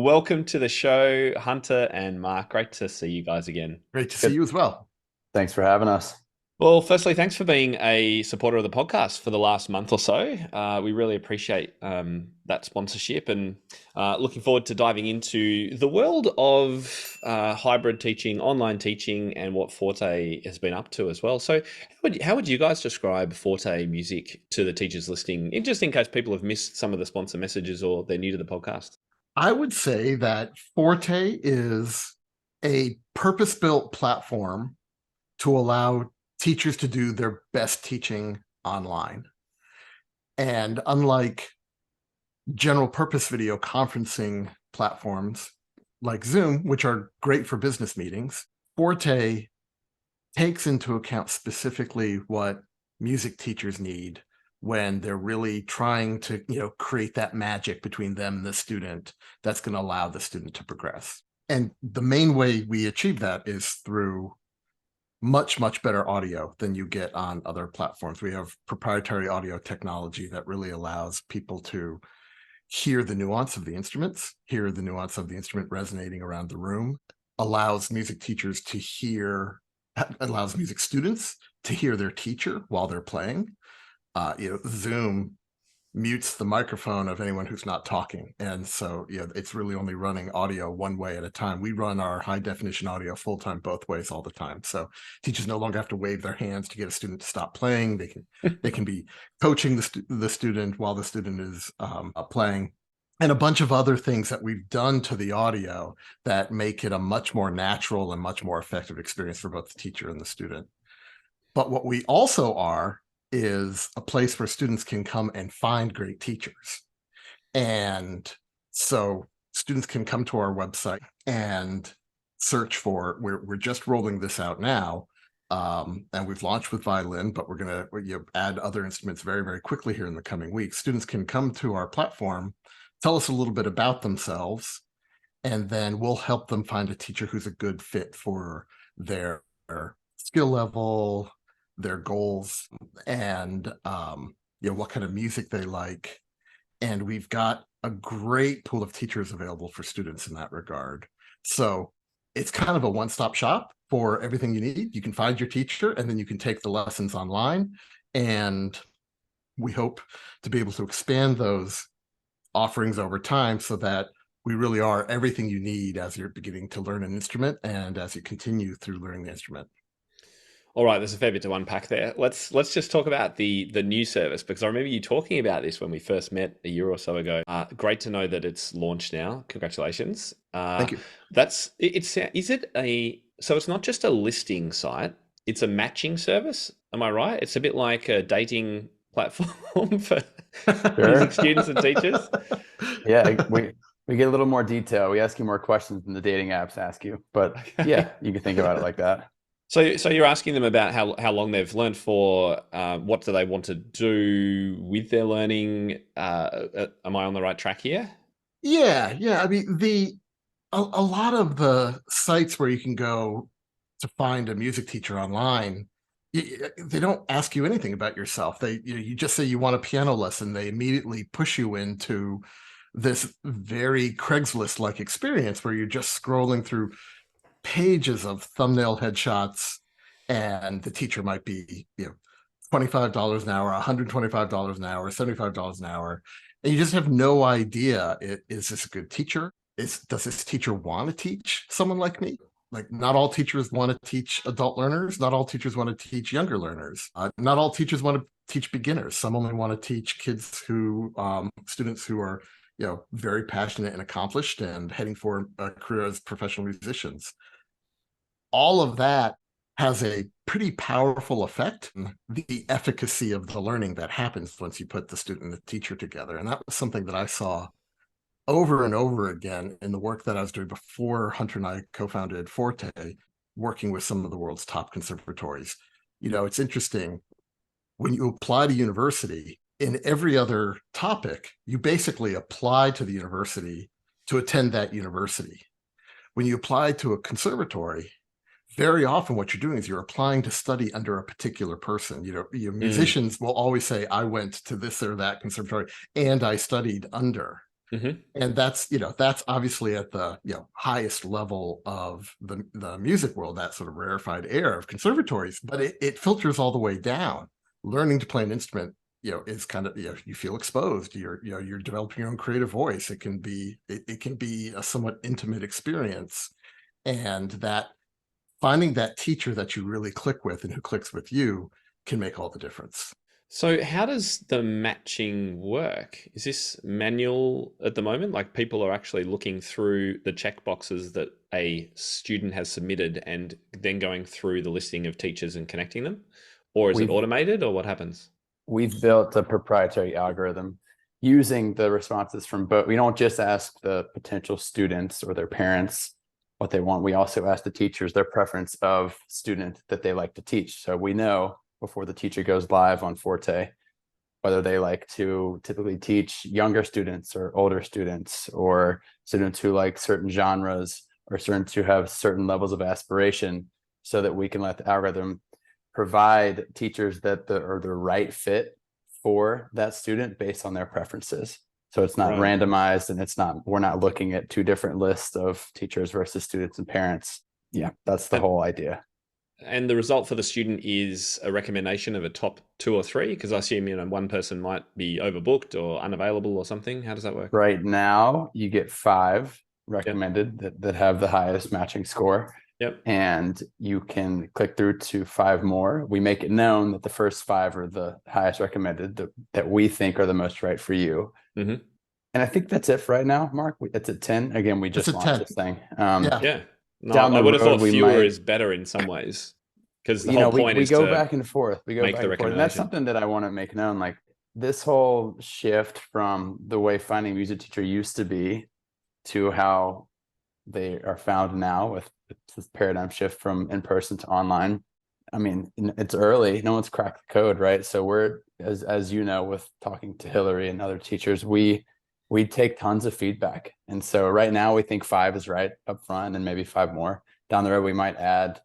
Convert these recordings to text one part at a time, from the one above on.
Welcome to the show, Hunter and Mark. Great to see you guys again. Great to see Good. you as well. Thanks for having us. Well, firstly, thanks for being a supporter of the podcast for the last month or so. We really appreciate that sponsorship and looking forward to diving into the world of hybrid teaching, online teaching, and what Forte has been up to as well. So, how would you guys describe Forte music to the teachers listening, just in case people have missed some of the sponsor messages or they're new to the podcast? I would say that Forte is a purpose-built platform to allow teachers to do their best teaching online. And unlike general purpose video conferencing platforms like Zoom, which are great for business meetings, Forte takes into account specifically what music teachers need when they're really trying to, create that magic between them and the student that's going to allow the student to progress. And the main way we achieve that is through much, much better audio than you get on other platforms. We have proprietary audio technology that really allows people to hear the nuance of the instruments, hear the nuance of the instrument resonating around the room, allows music teachers to hear, allows music students to hear their teacher while they're playing. Zoom mutes the microphone of anyone who's not talking. And so, it's really only running audio one way at a time. We run our high definition audio full time, both ways all the time. So teachers no longer have to wave their hands to get a student to stop playing. They can be coaching the student while the student is playing, and a bunch of other things that we've done to the audio that make it a much more natural and much more effective experience for both the teacher and the student. But what we also are is a place where students can come and find great teachers. And so students can come to our website and search for, we're just rolling this out now. And we've launched with violin, but we're going to add other instruments very, very quickly here in the coming weeks. Students can come to our platform, tell us a little bit about themselves, and then we'll help them find a teacher who's a good fit for their skill level, their goals, and what kind of music they like. And we've got a great pool of teachers available for students in that regard. So it's kind of a one-stop shop for everything you need. You can find your teacher, and then you can take the lessons online. And we hope to be able to expand those offerings over time so that we really are everything you need as you're beginning to learn an instrument and as you continue through learning the instrument. All right, there's a fair bit to unpack there. Let's just talk about the new service, because I remember you talking about this when we first met a year or so ago. Great to know that it's launched now. Congratulations. Thank you. So it's not just a listing site, it's a matching service. Am I right? It's a bit like a dating platform for music Sure. students and teachers. Yeah, we get a little more detail. We ask you more questions than the dating apps ask you. But Okay. yeah, you can think about it like that. So you're asking them about how long they've learned for, what do they want to do with their learning? Am I on the right track here? Yeah. I mean, a lot of the sites where you can go to find a music teacher online, they don't ask you anything about yourself. You just say you want a piano lesson. They immediately push you into this very Craigslist-like experience where you're just scrolling through pages of thumbnail headshots, and the teacher might be, $25 an hour, $125 an hour, $75 an hour, and you just have no idea, is this a good teacher? Does this teacher want to teach someone like me? Like, not all teachers want to teach adult learners. Not all teachers want to teach younger learners. Not all teachers want to teach beginners. Some only want to teach kids students who are, very passionate and accomplished and heading for a career as professional musicians. All of that has a pretty powerful effect on the efficacy of the learning that happens once you put the student and the teacher together. And that was something that I saw over and over again in the work that I was doing before Hunter and I co-founded Forte, working with some of the world's top conservatories. It's interesting, when you apply to university, in every other topic, you basically apply to the university to attend that university. When you apply to a conservatory, very often what you're doing is you're applying to study under a particular person. Mm. Musicians will always say, I went to this or that conservatory and I studied under. Hmm. And that's, that's obviously at the, highest level of the music world, that sort of rarefied air of conservatories, but it filters all the way down. Learning to play an instrument, is kind of, you feel exposed. You're developing your own creative voice. It can be a somewhat intimate experience. And that finding that teacher that you really click with and who clicks with you can make all the difference. So how does the matching work? Is this manual at the moment? Like people are actually looking through the check boxes that a student has submitted and then going through the listing of teachers and connecting them? Or is it We've automated or what happens? we've built a proprietary algorithm using the responses from both. We don't just ask the potential students or their parents what they want. We also ask the teachers their preference of student that they like to teach. So we know before the teacher goes live on Forte whether they like to typically teach younger students or older students, or students who like certain genres, or students who have certain levels of aspiration, so that we can let the algorithm provide teachers that are the right fit for that student based on their preferences. So it's not Right. randomized, and we're not looking at two different lists of teachers versus students and parents. Yeah, that's the And, whole idea. and the result for the student is a recommendation of a top two or three? Because I assume, one person might be overbooked or unavailable or something. How does that work? Right now, you get 5 Yep. recommended that have the highest matching score, Yep. and you can click through to 5 more. We make it known that the first 5 are the highest recommended, that we think are the most right for you. Hmm. And I think that's it for right now, Mark. It's at 10. Again, we It's just a launched 10. this thing. Yeah. Yeah. No, Down I the would have road, thought we fewer might, is better in some ways because the whole point we is go to back and forth. We go make back the and forth. And that's recommendation. something that I want to make known. Like, this whole shift from the way finding a music teacher used to be to how they are found now, with this paradigm shift from in person to online. I mean, it's early. No one's cracked the code, right? So we're, as you know, with talking to Hillary and other teachers, we take tons of feedback. And so right now we think 5 is right up front, and maybe 5 more. Down the road, we might add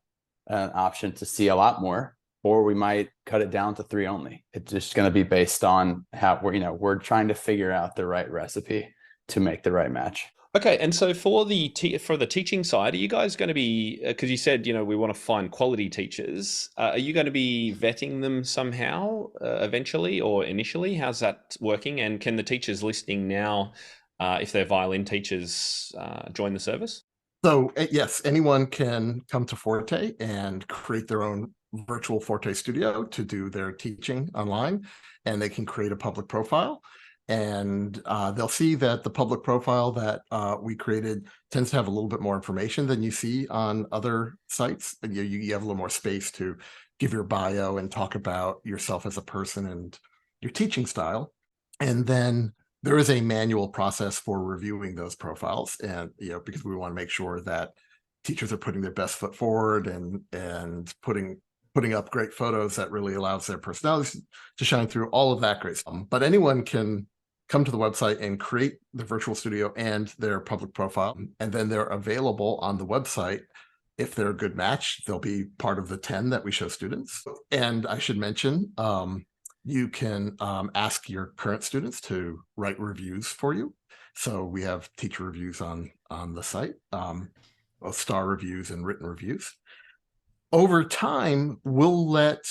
an option to see a lot more, or we might cut it down to 3 only. It's just going to be based on how we're trying to figure out the right recipe to make the right match. Okay, and so for for the teaching side, are you guys going to be, because you said, we want to find quality teachers, are you going to be vetting them somehow eventually or initially? How's that working? And can the teachers listening now, if they're violin teachers, join the service? So yes, anyone can come to Forte and create their own virtual Forte studio to do their teaching online, and they can create a public profile. And they'll see that the public profile that we created tends to have a little bit more information than you see on other sites. And you have a little more space to give your bio and talk about yourself as a person and your teaching style. And then there is a manual process for reviewing those profiles, and because we want to make sure that teachers are putting their best foot forward and putting up great photos that really allows their personalities to shine through, all of that great stuff. But anyone can come to the website and create the virtual studio and their public profile, and then they're available on the website. If they're a good match, they'll be part of the 10 that we show students. And I should mention, you can ask your current students to write reviews for you. So we have teacher reviews on the site, both star reviews and written reviews. Over time, we'll let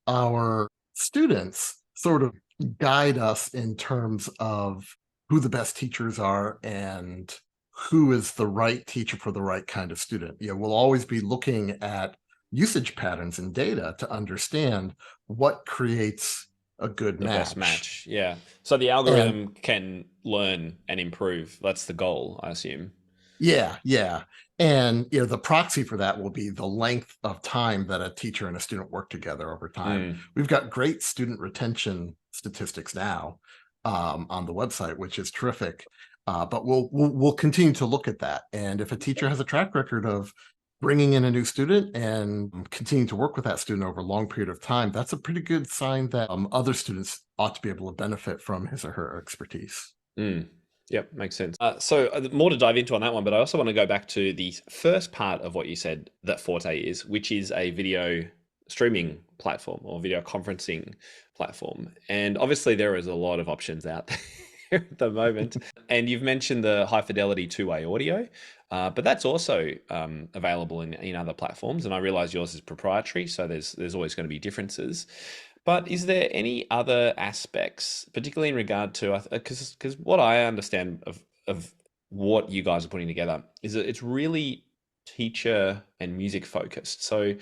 our students sort of guide us in terms of who the best teachers are and who is the right teacher for the right kind of student. We'll always be looking at usage patterns and data to understand what creates a good The best match. match, yeah. So the And algorithm can learn and improve. That's the goal, I assume. yeah. And the proxy for that will be the length of time that a teacher and a student work together over time. Mm. We've got great student retention statistics now on the website, which is terrific. But we'll continue to look at that. And if a teacher has a track record of bringing in a new student and continuing to work with that student over a long period of time, that's a pretty good sign that other students ought to be able to benefit from his or her expertise. Mm. Yep, makes sense. So more to dive into on that one, but I also want to go back to the first part of what you said that Forte is, which is a video streaming platform or video conferencing platform. And obviously there is a lot of options out there. at the moment. And you've mentioned the high fidelity two-way audio, but that's also available in other platforms. And I realize yours is proprietary, so there's always going to be differences. But is there any other aspects, particularly in regard to, because what I understand of what you guys are putting together is that it's really teacher and music focused. So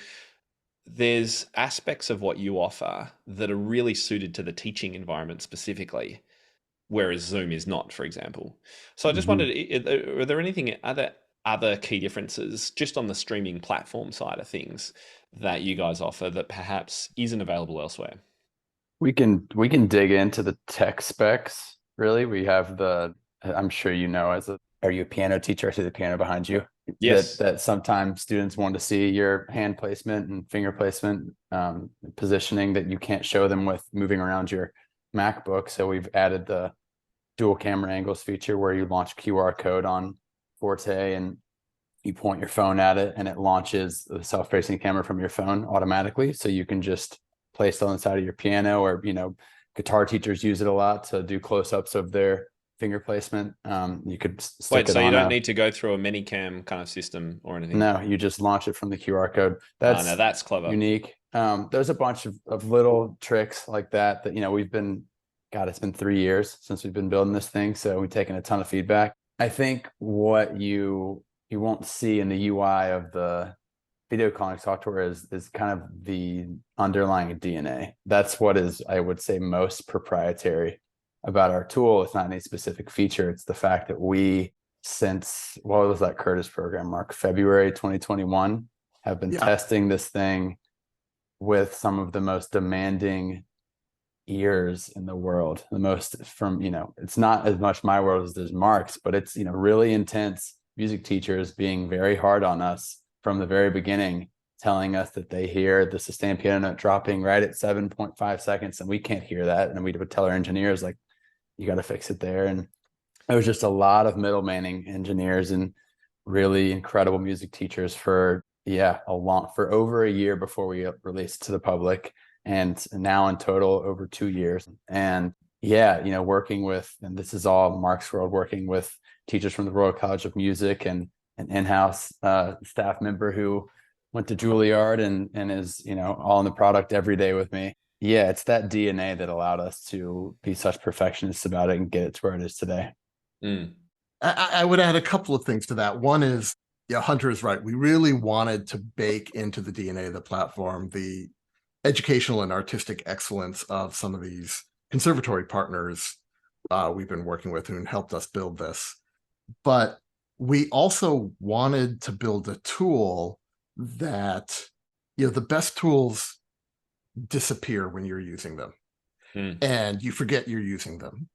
there's aspects of what you offer that are really suited to the teaching environment specifically, whereas Zoom is not, for example. So I just Mhm. wondered, are there anything other key differences just on the streaming platform side of things that you guys offer that perhaps isn't available elsewhere? We can dig into the tech specs. Really, we have the. I'm sure you know, are you a piano teacher? I see the piano behind you. That Yes. that sometimes students want to see your hand placement and finger placement, positioning that you can't show them with moving around your MacBook. So we've added the dual camera angles feature where you launch QR code on Forte and you point your phone at it and it launches the self-facing camera from your phone automatically. So you can just place it on the side of your piano, or, guitar teachers use it a lot to do close-ups of their finger placement. You could stick Wait, it so you on don't need to go through a Minicam kind of system or anything? no, you just launch it from the QR code. Ah, no, That's that's clever. unique. There's a bunch of little tricks like that, God, it's been 3 years since we've been building this thing. So we've taken a ton of feedback. I think what you won't see in the UI of the video calling software is kind of the underlying DNA. That's what is, I would say, most proprietary about our tool. It's not any specific feature. It's the fact that since, what was that Curtis program, Mark? February 2021, have been Yeah. testing this thing with some of the most demanding ears in the world. The most from, it's not as much my world as there's Mark's, but it's, really intense music teachers being very hard on us from the very beginning, telling us that they hear the sustained piano note dropping right at 7.5 seconds, and we can't hear that. And we would tell our engineers, like, you got to fix it there. And it was just a lot of middlemanning engineers and really incredible music teachers for for over a year before we released to the public, and now in total over 2 years. And working with, and this is all Mark's world, working with teachers from the Royal College of Music and an in-house staff member who went to Juilliard and is all in the product every day with me. Yeah, it's that DNA that allowed us to be such perfectionists about it and get it to where it is today. Mm. I would add a couple of things to that. One is, yeah, Hunter is right. We really wanted to bake into the DNA of the platform the educational and artistic excellence of some of these conservatory partners we've been working with who helped us build this. But we also wanted to build a tool that, the best tools disappear when you're using them, Mm. and you forget you're using them.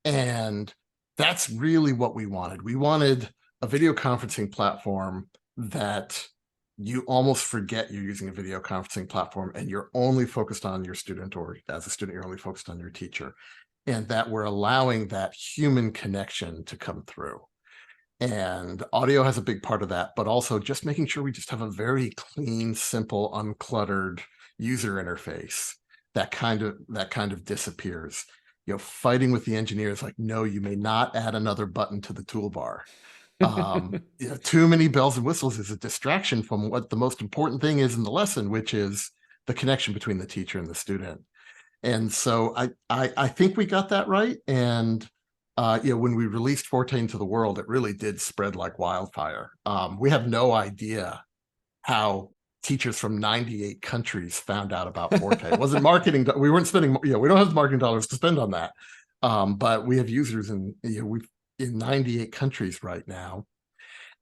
And that's really what we wanted. We wanted a video conferencing platform that you almost forget you're using a video conferencing platform and you're only focused on your student, or as a student, you're only focused on your teacher, and that we're allowing that human connection to come through. And audio has a big part of that, but also just making sure we just have a very clean, simple, uncluttered user interface that kind of disappears. Fighting with the engineers, like, no, you may not add another button to the toolbar. Too many bells and whistles is a distraction from what the most important thing is in the lesson, which is the connection between the teacher and the student. And so I think we got that right. And when we released Forte into the world, it really did spread like wildfire. We have no idea how teachers from 98 countries found out about Forte. It wasn't marketing. We weren't spending, we don't have marketing dollars to spend on that. But we have users in 98 countries right now.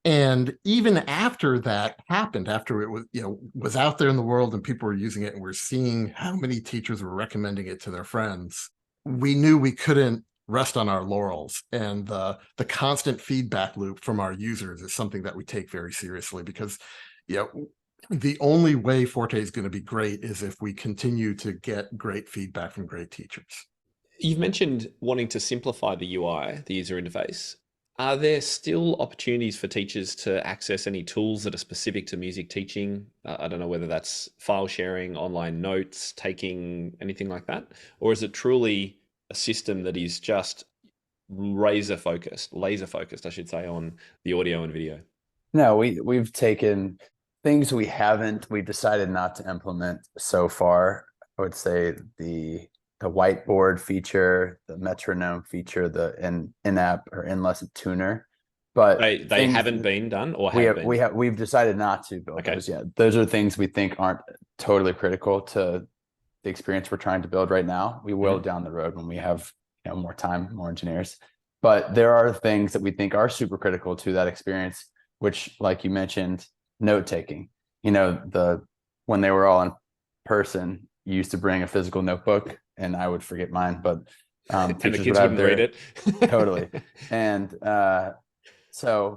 And even after that happened, after it was out there in the world and people were using it and we're seeing how many teachers were recommending it to their friends, we knew we couldn't rest on our laurels. And the constant feedback loop from our users is something that we take very seriously, because the only way Forte is going to be great is if we continue to get great feedback from great teachers. You've mentioned wanting to simplify the UI, the user interface. Are there still opportunities for teachers to access any tools that are specific to music teaching? I don't know whether that's file sharing, online notes, taking anything like that, or is it truly a system that is just laser focused, I should say, on the audio and video? No, we've taken things we've decided not to implement so far. I would say the whiteboard feature, the metronome feature, the in-app or in-lesson tuner. But They haven't been done or have been? we've decided not to build Okay. those yet. Those are things we think aren't totally critical to the experience we're trying to build right now. We will down the road when we have more time, more engineers. But there are things that we think are super critical to that experience, which, like you mentioned, note taking. When they were all in person, you used to bring a physical notebook, and I would forget mine, but And the teachers kids would have wouldn't read it. totally. And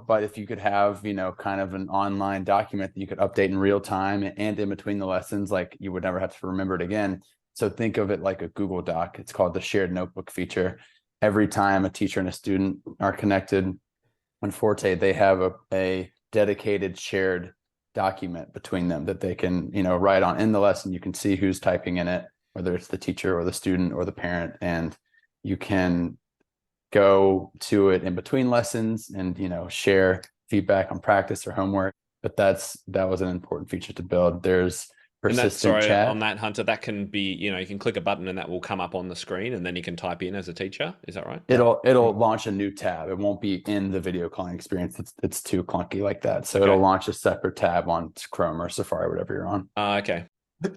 but if you could have, kind of an online document that you could update in real time and in between the lessons, like you would never have to remember it again. So think of it like a Google Doc. It's called the shared notebook feature. Every time a teacher and a student are connected on Forte, they have a dedicated shared document between them that they can, write on. In the lesson, you can see who's typing in it, whether it's the teacher or the student or the parent, and you can go to it in between lessons and share feedback on practice or homework. But that was an important feature to build. There's persistent chat on that, Hunter. That can be, you can click a button and that will come up on the screen, and then you can type in as a teacher. Is that right? It'll launch a new tab. It won't be in the video calling experience. It's too clunky like that. So it'll launch a separate tab on Chrome or Safari, whatever you're on. Okay.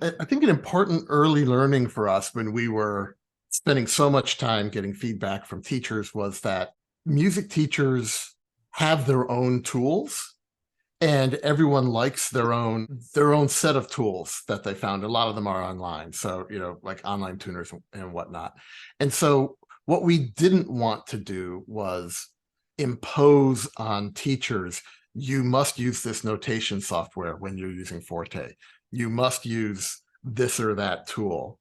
I think an important early learning for us when we were spending so much time getting feedback from teachers was that music teachers have their own tools, and everyone likes their own set of tools that they found. A lot of them are online, so like online tuners and whatnot. And so what we didn't want to do was impose on teachers, you must use this notation software when you're using Forte. You must use this or that tool.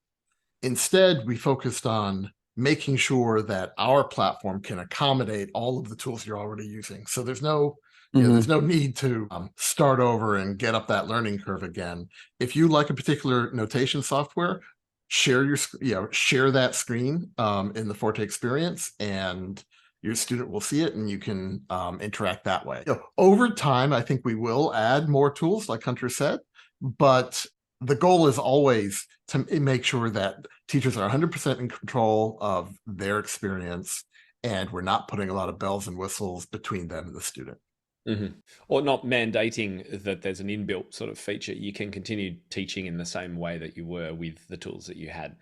Instead, we focused on making sure that our platform can accommodate all of the tools you're already using. So there's no there's no need to start over and get up that learning curve again. If you like a particular notation software, share that screen in the Forte experience, and your student will see it, and you can interact that way. Over time, I think we will add more tools, like Hunter said, but the goal is always to make sure that teachers are 100% in control of their experience, and we're not putting a lot of bells and whistles between them and the student. Or not mandating that there's an inbuilt sort of feature. You can continue teaching in the same way that you were with the tools that you had,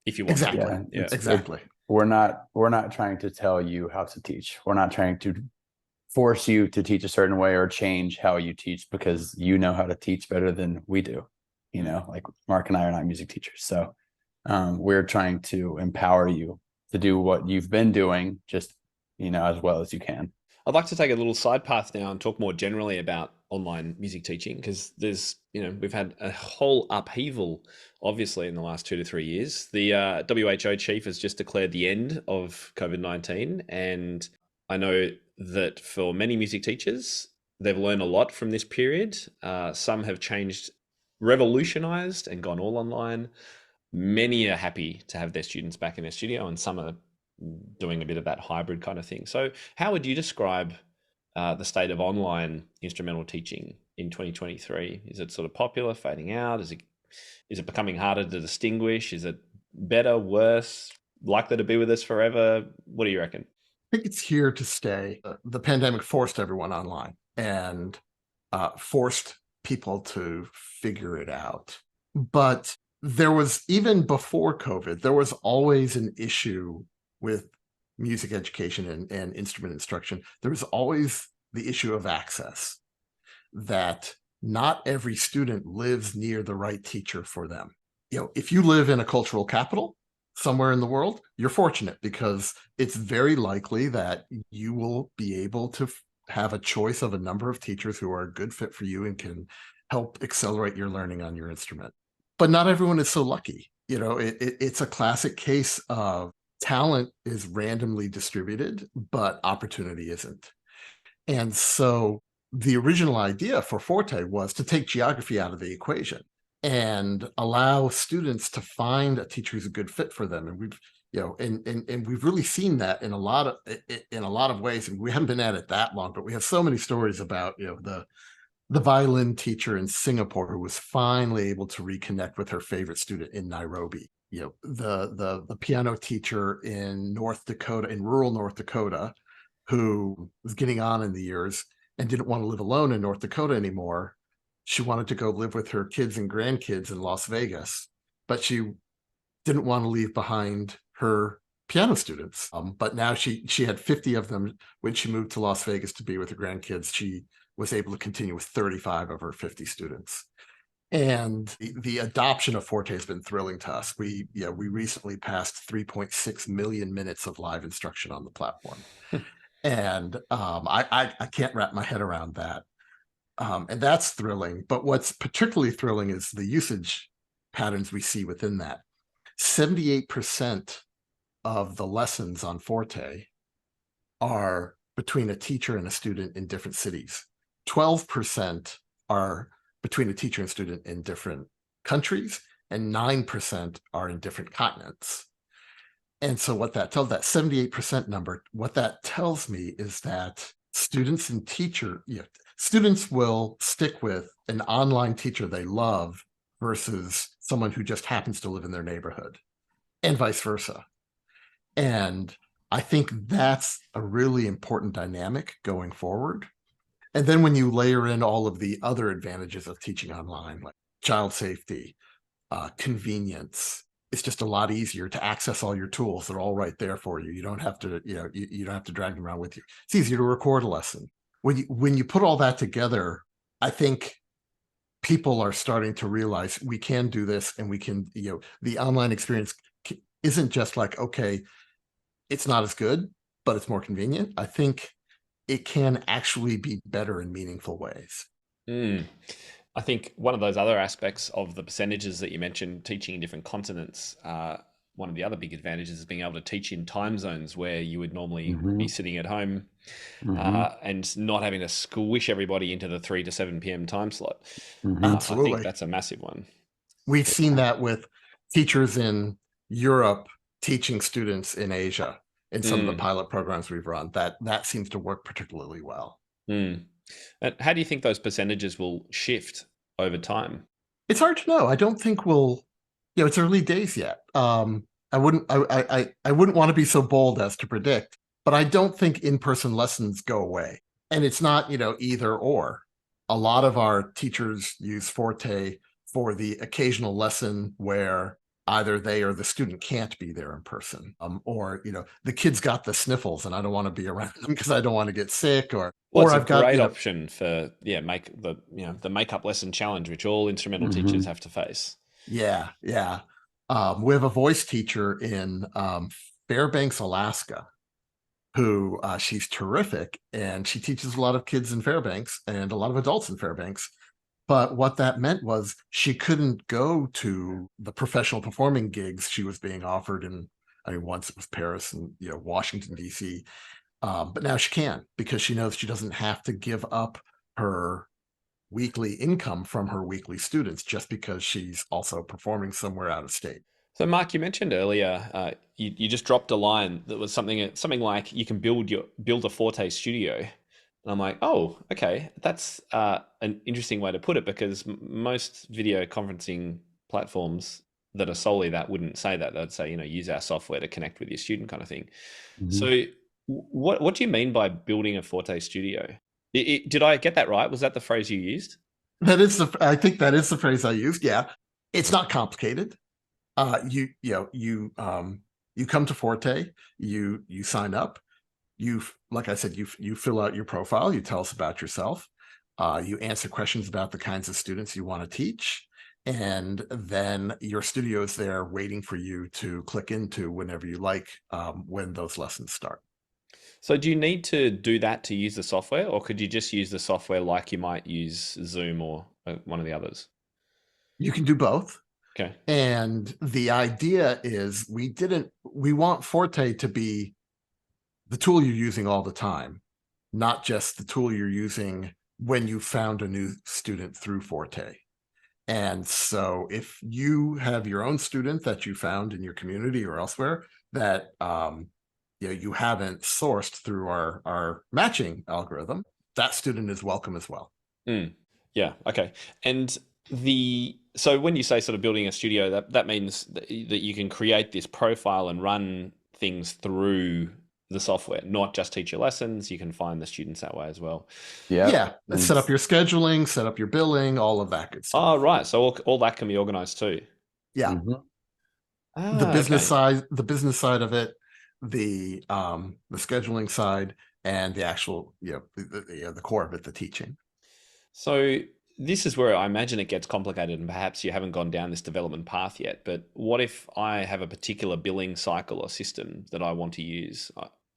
if you want Exactly. to. Yeah, exactly. We're not trying to tell you how to teach. We're not trying to force you to teach a certain way or change how you teach because you know how to teach better than we do. Like Mark and I are not music teachers. So we're trying to empower you to do what you've been doing, just, as well as you can. I'd like to take a little side path now and talk more generally about online music teaching, because there's, we've had a whole upheaval, obviously, in the last 2 to 3 years. The WHO chief has just declared the end of COVID-19. And I know that for many music teachers, they've learned a lot from this period. Some have revolutionized and gone all online. Many are happy to have their students back in their studio, and some are doing a bit of that hybrid kind of thing. So how would you describe the state of online instrumental teaching in 2023? Is it sort of popular, fading out? Is it becoming harder to distinguish? Is it better, worse, likely to be with us forever? What do you reckon? I think it's here to stay. The pandemic forced everyone online and forced people to figure it out. But there was, even before COVID, there was always an issue with music education and instrument instruction. There was always the issue of access, that not every student lives near the right teacher for them. If you live in a cultural capital somewhere in the world, you're fortunate, because it's very likely that you will be able to have a choice of a number of teachers who are a good fit for you and can help accelerate your learning on your instrument. But not everyone is so lucky. It's a classic case of talent is randomly distributed, but opportunity isn't. And so the original idea for Forte was to take geography out of the equation and allow students to find a teacher who's a good fit for them. And and we've really seen that in a lot of ways. And we haven't been at it that long, but we have so many stories about, the violin teacher in Singapore who was finally able to reconnect with her favorite student in Nairobi. The piano teacher in rural North Dakota, who was getting on in the years and didn't want to live alone in North Dakota anymore. She wanted to go live with her kids and grandkids in Las Vegas, but she didn't want to leave behind her piano students. But now she had 50 of them when she moved to Las Vegas to be with her grandkids. She was able to continue with 35 of her 50 students. And the adoption of Forte has been thrilling to us. We recently passed 3.6 million minutes of live instruction on the platform. And I can't wrap my head around that. And that's thrilling. But what's particularly thrilling is the usage patterns we see within that. 78% of the lessons on Forte are between a teacher and a student in different cities. 12% are between a teacher and student in different countries, and 9% are in different continents. And so what that tells, that 78% number, what that tells me is that students will stick with an online teacher they love versus someone who just happens to live in their neighborhood, and vice versa. And I think that's a really important dynamic going forward. And then when you layer in all of the other advantages of teaching online, like child safety, convenience, it's just a lot easier to access all your tools. They're all right there for you. You don't have to, you don't have to drag them around with you. It's easier to record a lesson. When you put all that together, I think people are starting to realize we can do this, and we can, the online experience isn't just like, okay, it's not as good, but it's more convenient. I think it can actually be better in meaningful ways. I think one of those other aspects of the percentages that you mentioned, teaching in different continents, one of the other big advantages is being able to teach in time zones where you would normally be sitting at home and not having to squish everybody into the 3 to 7 p.m. time slot. Absolutely. I think that's a massive one. We've seen that with teachers in Europe teaching students in Asia in some of the pilot programs we've run. That seems to work particularly well. And how do you think those percentages will shift over time? It's hard to know. I don't think it's early days yet. I wouldn't want to be so bold as to predict, but I don't think in-person lessons go away. And it's not, either or. A lot of our teachers use Forte for the occasional lesson where either they or the student can't be there in person, or the kid's got the sniffles and I don't want to be around them because I don't want to get sick, or I've got a great option for make the makeup lesson challenge, which all instrumental teachers have to face. Yeah. We have a voice teacher in Fairbanks, Alaska, who she's terrific, and she teaches a lot of kids in Fairbanks and a lot of adults in Fairbanks. But what that meant was she couldn't go to the professional performing gigs she was being offered in, once it was Paris and Washington, D.C. But now she can, because she knows she doesn't have to give up her weekly income from her weekly students just because she's also performing somewhere out of state. So, Mark, you mentioned earlier you just dropped a line that was something like you can build a Forte studio. And I'm like, oh, okay, that's an interesting way to put it, because most video conferencing platforms that are solely that wouldn't say that. They'd say, use our software to connect with your student, kind of thing. So what do you mean by building a Forte studio? Did I get that right? Was that the phrase you used? I think that is the phrase I used. Yeah. It's not complicated. You come to Forte, you sign up. Like I said, you fill out your profile, you tell us about yourself, you answer questions about the kinds of students you want to teach, and then your studio is there waiting for you to click into whenever you like, when those lessons start. So do you need to do that to use the software, or could you just use the software like you might use Zoom or one of the others? You can do both. Okay. And the idea is we want Forte to be the tool you're using all the time, not just the tool you're using when you found a new student through Forte. And so if you have your own student that you found in your community or elsewhere, that you haven't sourced through our matching algorithm, that student is welcome as well. Yeah. Okay. And so when you say sort of building a studio, that means that you can create this profile and run things through the software, not just teach your lessons. You can find the students that way as well. Yeah. Set up your scheduling, set up your billing, all of that good stuff. Oh, right. So all that can be organized too. Yeah. The business side of it, the scheduling side, and the actual the core of it, the teaching. So this is where I imagine it gets complicated, and perhaps you haven't gone down this development path yet. But what if I have a particular billing cycle or system that I want to use,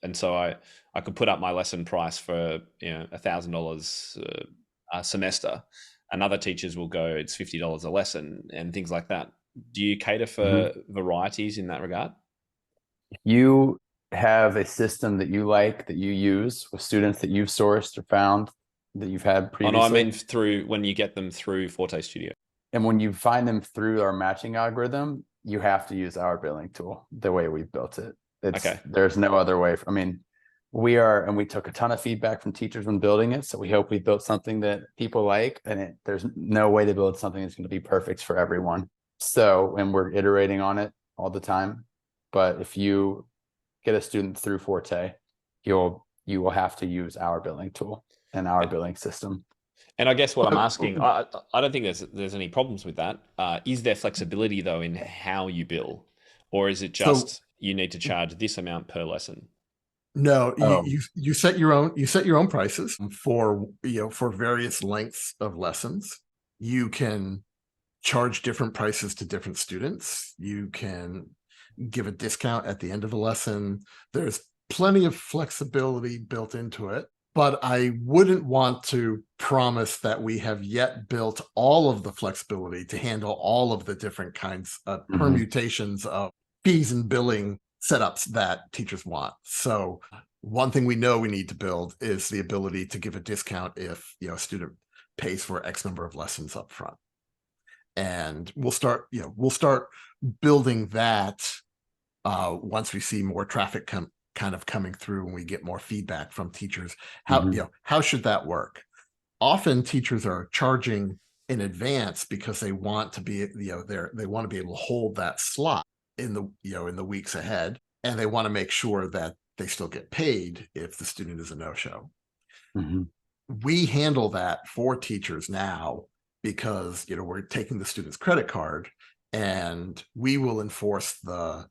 and so I could put up my lesson price for $1,000 a semester, and other teachers will go it's $50 a lesson and things like that. Do you cater for varieties in that regard? You have a system that you like, that you use with students that you've sourced or found that you've had previously? Oh, no, I mean through when you get them through Forte Studio. And when you find them through our matching algorithm, you have to use our billing tool the way we've built it. Okay. There's no other way. We took a ton of feedback from teachers when building it. So we hope we built something that people like, and there's no way to build something that's going to be perfect for everyone. So, and we're iterating on it all the time. But if you get a student through Forte, you will have to use our billing tool and our billing system. And I guess what I'm asking, I don't think there's any problems with that. Is there flexibility though in how you bill, or is it just you need to charge this amount per lesson? No, you set your own prices for various lengths of lessons. You can charge different prices to different students. You can give a discount at the end of a lesson. There's plenty of flexibility built into it, but I wouldn't want to promise that we have yet built all of the flexibility to handle all of the different kinds of permutations of fees and billing setups that teachers want. So one thing we know we need to build is the ability to give a discount if a student pays for X number of lessons up front. And we'll start building that once we see more traffic kind of coming through and we get more feedback from teachers. How should that work? Often teachers are charging in advance because they want to be they want to be able to hold that slot in the weeks ahead, and they want to make sure that they still get paid if the student is a no-show. We handle that for teachers now because we're taking the student's credit card, and we will enforce the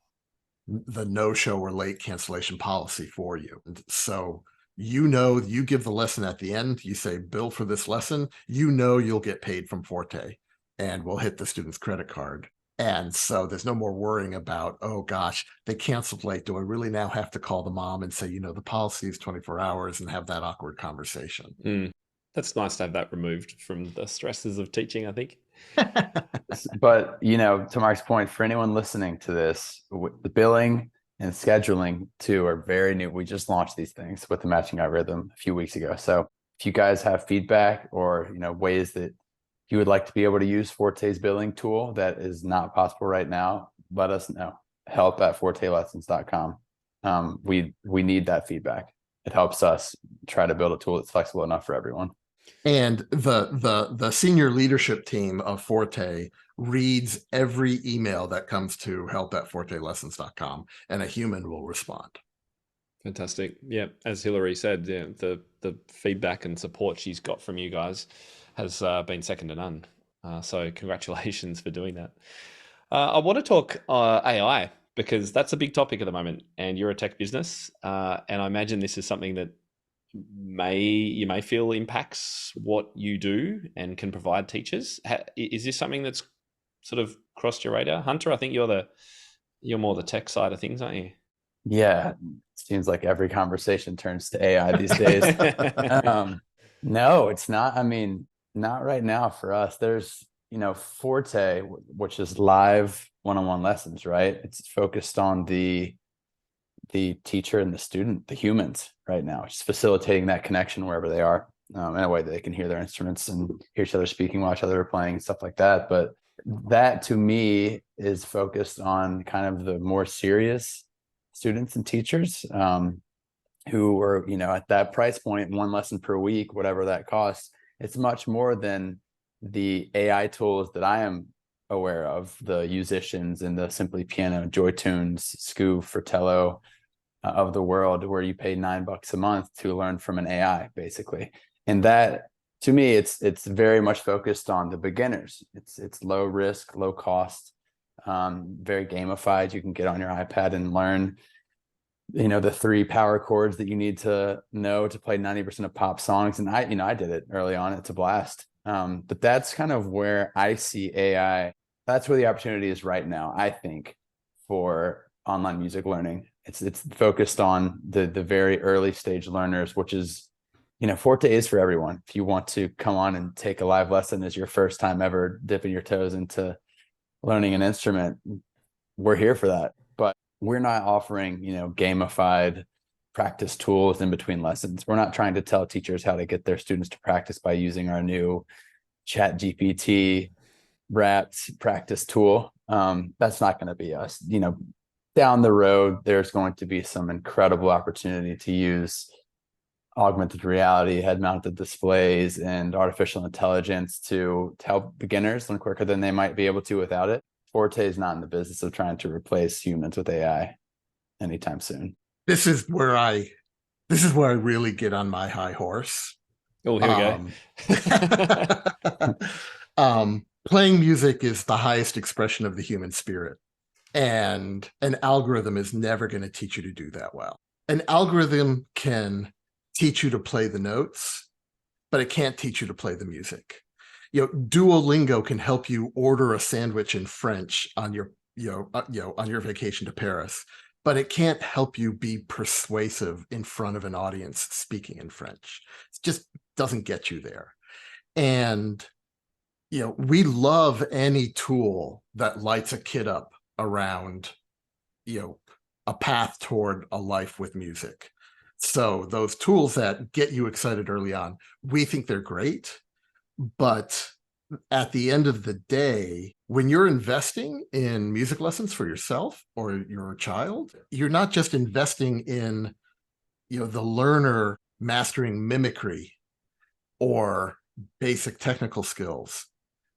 no-show or late cancellation policy for you. And so you give the lesson at the end, you say bill for this lesson, you'll get paid from Forte, and we'll hit the student's credit card. And so there's no more worrying about, oh gosh, they canceled late. Do I really now have to call the mom and say, the policy is 24 hours and have that awkward conversation? That's nice to have that removed from the stresses of teaching, I think. But, to Mark's point, for anyone listening to this, the billing and scheduling too are very new. We just launched these things with the matching algorithm a few weeks ago. So if you guys have feedback or, ways that you would like to be able to use Forte's billing tool that is not possible right now, let us know. help@fortelessons.com. We need that feedback. It helps us try to build a tool that's flexible enough for everyone. And the senior leadership team of Forte reads every email that comes to help@fortelessons.com, and a human will respond. Fantastic. Yeah, as Hillary said, the feedback and support she's got from you guys has been second to none. So congratulations for doing that. I want to talk AI because that's a big topic at the moment, and you're a tech business, and I imagine this is something that you may feel impacts what you do and can provide teachers. Is this something that's sort of crossed your radar, Hunter? I think you're more the tech side of things, aren't you? Yeah, seems like every conversation turns to AI these days. No, it's not. I mean, not right now for us. There's, Forte, which is live one-on-one lessons, right? It's focused on the teacher and the student, the humans right now. It's facilitating that connection wherever they are, in a way that they can hear their instruments and hear each other speaking while each other are playing and stuff like that. But that to me is focused on kind of the more serious students and teachers who were, at that price point, 1 lesson per week, whatever that costs. It's much more than the AI tools that I am aware of, the musicians and the Simply Piano, Joy Tunes, Scoo, Fratello of the world, where you pay $9 a month to learn from an AI, basically. And that, to me, it's very much focused on the beginners. It's low risk, low cost, very gamified. You can get on your iPad and learn, the 3 power chords that you need to know to play 90% of pop songs. And I did it early on. It's a blast. But that's kind of where I see AI. That's where the opportunity is right now, I think, for online music learning. It's focused on the very early stage learners, which is, Forte is for everyone. If you want to come on and take a live lesson as your first time ever dipping your toes into learning an instrument, we're here for that. But we're not offering, gamified practice tools in between lessons. We're not trying to tell teachers how to get their students to practice by using our new Chat GPT wrapped practice tool. That's not going to be us. Down the road, there's going to be some incredible opportunity to use augmented reality, head-mounted displays, and artificial intelligence to help beginners learn quicker than they might be able to without it. Forte is not in the business of trying to replace humans with AI anytime soon. This is where I really get on my high horse. Oh, here we go. Playing music is the highest expression of the human spirit. And an algorithm is never going to teach you to do that well. An algorithm can teach you to play the notes, but it can't teach you to play the music. Duolingo can help you order a sandwich in French on your, on your vacation to Paris, but it can't help you be persuasive in front of an audience speaking in French. It just doesn't get you there. And, we love any tool that lights a kid up around, a path toward a life with music. So those tools that get you excited early on, we think they're great. But at the end of the day, when you're investing in music lessons for yourself or your child, you're not just investing in, the learner mastering mimicry or basic technical skills.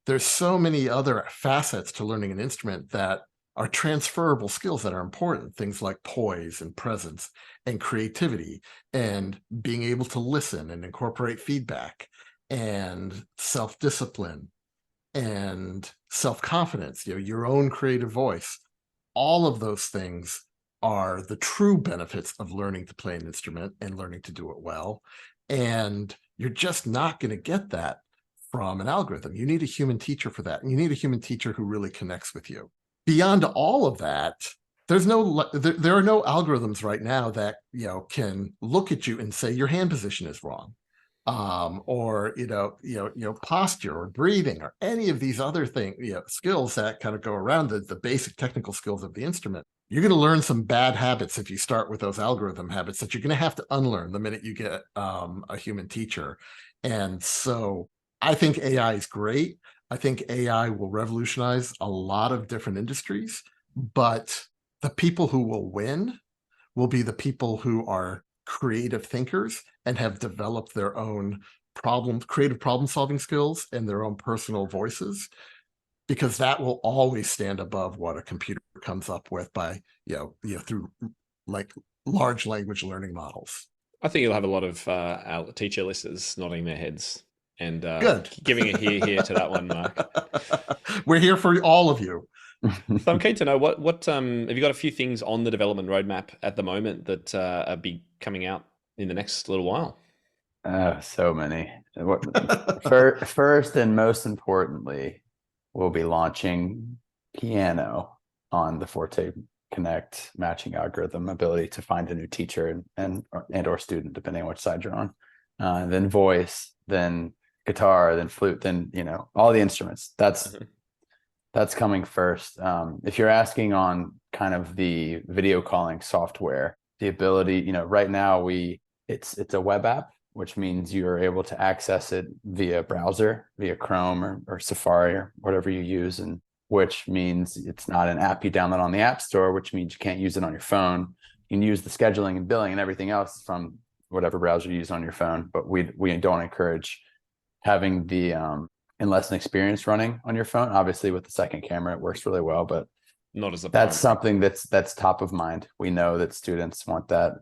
There's so many other facets to learning an instrument that are transferable skills that are important. Things like poise and presence and creativity and being able to listen and incorporate feedback and self-discipline and self-confidence, your own creative voice. All of those things are the true benefits of learning to play an instrument and learning to do it well. And you're just not going to get that from an algorithm. You need a human teacher for that. And you need a human teacher who really connects with you. Beyond all of that, there are no algorithms right now that, can look at you and say your hand position is wrong. Or posture or breathing or any of these other things, skills that kind of go around the basic technical skills of the instrument. You're going to learn some bad habits if you start with those algorithm habits that you're going to have to unlearn the minute you get a human teacher. And so I think AI is great. I think AI will revolutionize a lot of different industries, but the people who will win will be the people who are creative thinkers and have developed their own creative problem-solving skills and their own personal voices, because that will always stand above what a computer comes up with by, through like large language learning models. I think you'll have a lot of our teacher listeners nodding their heads and Good. Giving a hear to that one, Mark. We're here for all of you. So I'm keen to know what have you got a few things on the development roadmap at the moment that are be coming out in the next little while? So many. First and most importantly, we'll be launching piano on the Forte Connect matching algorithm, ability to find a new teacher and or student, depending on which side you're on. Then voice, then guitar, then flute, then all the instruments. That's coming first. If you're asking on kind of the video calling software, the ability, right now it's a web app, which means you're able to access it via browser, via Chrome or Safari or whatever you use. And which means it's not an app you download on the App Store, which means you can't use it on your phone. You can use the scheduling and billing and everything else from whatever browser you use on your phone, but we don't encourage having the in-lesson experience running on your phone. Obviously, with the second camera, it works really well, but Not as a that's primary. something that's top of mind. We know that students want that.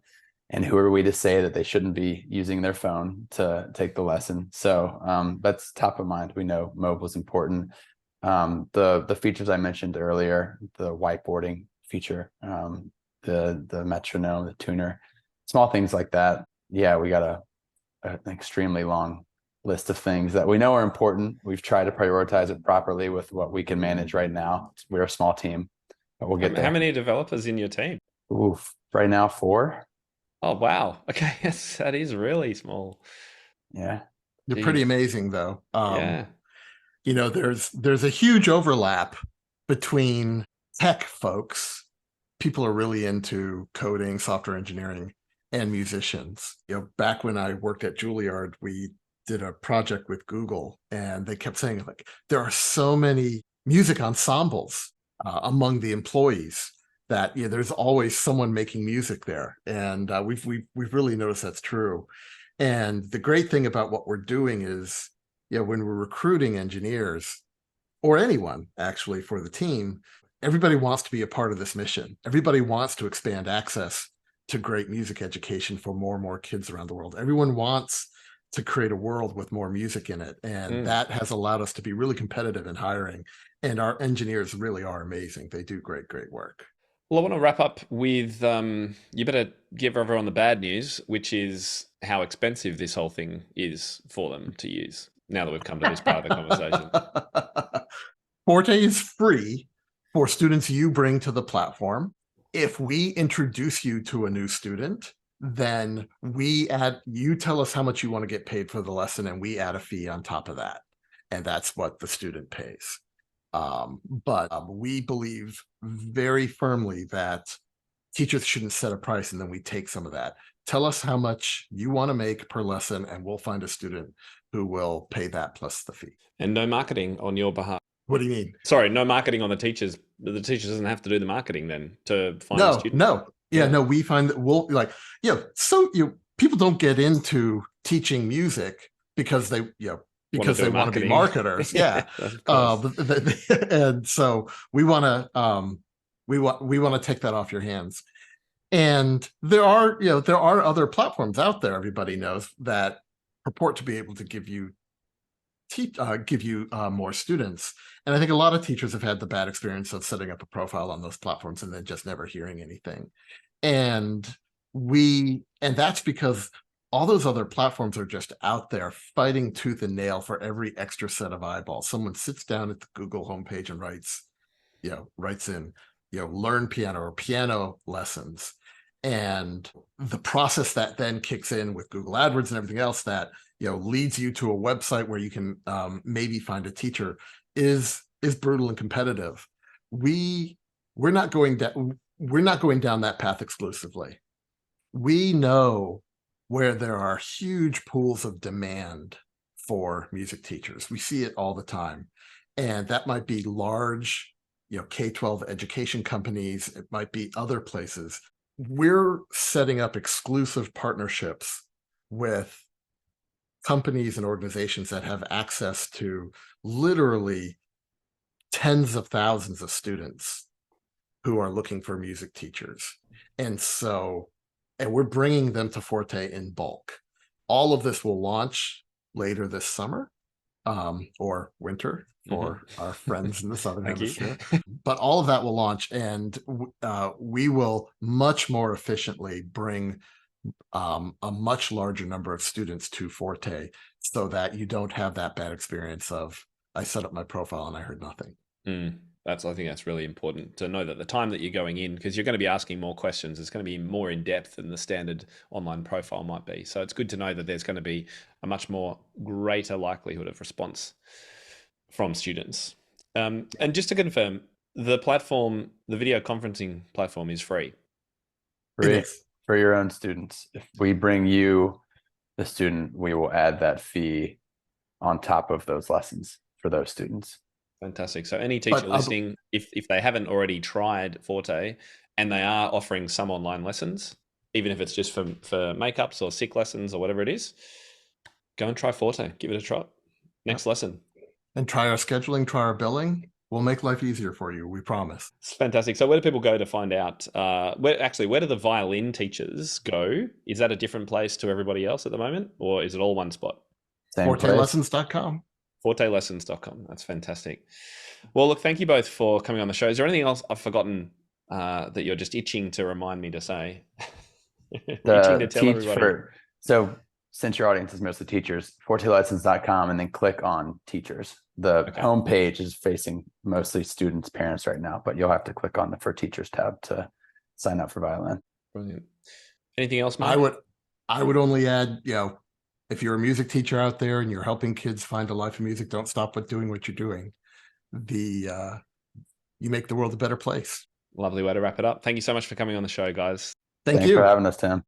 And who are we to say that they shouldn't be using their phone to take the lesson? So that's top of mind. We know mobile is important. The features I mentioned earlier, the whiteboarding feature, the metronome, the tuner, small things like that. Yeah, we got an extremely long list of things that we know are important. We've tried to prioritize it properly with what we can manage right now. We're a small team, but we'll get there. How many developers in your team? Oof, right now 4. Oh, wow. Okay. Yes, that is really small. Yeah. You're pretty Jeez. amazing, though. Yeah. You know, there's a huge overlap between tech folks. People are really into coding, software engineering, and musicians. You know, back when I worked at Juilliard, we did a project with Google, and they kept saying, like, there are so many music ensembles among the employees that, you know, there's always someone making music there, and we've really noticed that's true. And the great thing about what we're doing is, you know, when we're recruiting engineers or anyone actually for the team, everybody wants to be a part of this mission. Everybody wants to expand access to great music education for more and more kids around the world. Everyone wants to create a world with more music in it. And that has allowed us to be really competitive in hiring. And our engineers really are amazing. They do great, great work. Well, I want to wrap up with you better give everyone the bad news, which is how expensive this whole thing is for them to use, now that we've come to this part of the conversation. Forte is free for students you bring to the platform. If we introduce you to a new student, then you tell us how much you want to get paid for the lesson, and we add a fee on top of that. And that's what the student pays. But we believe very firmly that teachers shouldn't set a price and then we take some of that. Tell us how much you want to make per lesson, and we'll find a student who will pay that plus the fee. And no marketing on your behalf. What do you mean? Sorry, no marketing on the teachers. The teacher doesn't have to do the marketing then to find a student. No. We find that we'll people don't get into teaching music because they want to be marketers. Yeah. And so we want to take that off your hands. And there are other platforms out there, everybody knows, that purport to be able to give you more students. And I think a lot of teachers have had the bad experience of setting up a profile on those platforms and then just never hearing anything. And that's because all those other platforms are just out there fighting tooth and nail for every extra set of eyeballs. Someone sits down at the Google homepage and writes in, learn piano or piano lessons. And the process that then kicks in with Google AdWords and everything else that leads you to a website where you can maybe find a teacher is brutal and competitive. We're not going down that path exclusively. We know where there are huge pools of demand for music teachers. We see it all the time, and that might be large, K-12 education companies. It might be other places. We're setting up exclusive partnerships with companies and organizations that have access to literally tens of thousands of students who are looking for music teachers. And we're bringing them to Forte in bulk. All of this will launch later this summer or winter for our friends in the Southern Hemisphere. But all of that will launch, and we will much more efficiently bring a much larger number of students to Forte, so that you don't have that bad experience of, I set up my profile and I heard nothing. I think that's really important to know, that the time that you're going in, because you're going to be asking more questions, it's going to be more in depth than the standard online profile might be. So it's good to know that there's going to be a much more greater likelihood of response from students. And just to confirm, the video conferencing platform is free. Free for your own students. If we bring you the student, we will add that fee on top of those lessons for those students. Fantastic. So any teacher listening, if they haven't already tried Forte and they are offering some online lessons, even if it's just for makeups or sick lessons or whatever it is, go and try Forte. Give it a try. Next lesson. And try our scheduling, try our billing. We'll make life easier for you, we promise. It's fantastic. So where do people go to find out? Where do the violin teachers go? Is that a different place to everybody else at the moment? Or is it all one spot? ForteLessons.com. ForteLessons.com. That's fantastic. Well, look, thank you both for coming on the show. Is there anything else I've forgotten that you're just itching to remind me to say? Itching to tell everybody. So since your audience is mostly teachers, ForteLessons.com, and then click on teachers. The homepage is facing mostly students, parents right now, but you'll have to click on the For Teachers tab to sign up for violin. Brilliant. Anything else, Mark? I would only add, if you're a music teacher out there and you're helping kids find a life of music, don't stop doing what you're doing. You make the world a better place. Lovely way to wrap it up. Thank you so much for coming on the show, guys. Thanks for having us, Tim.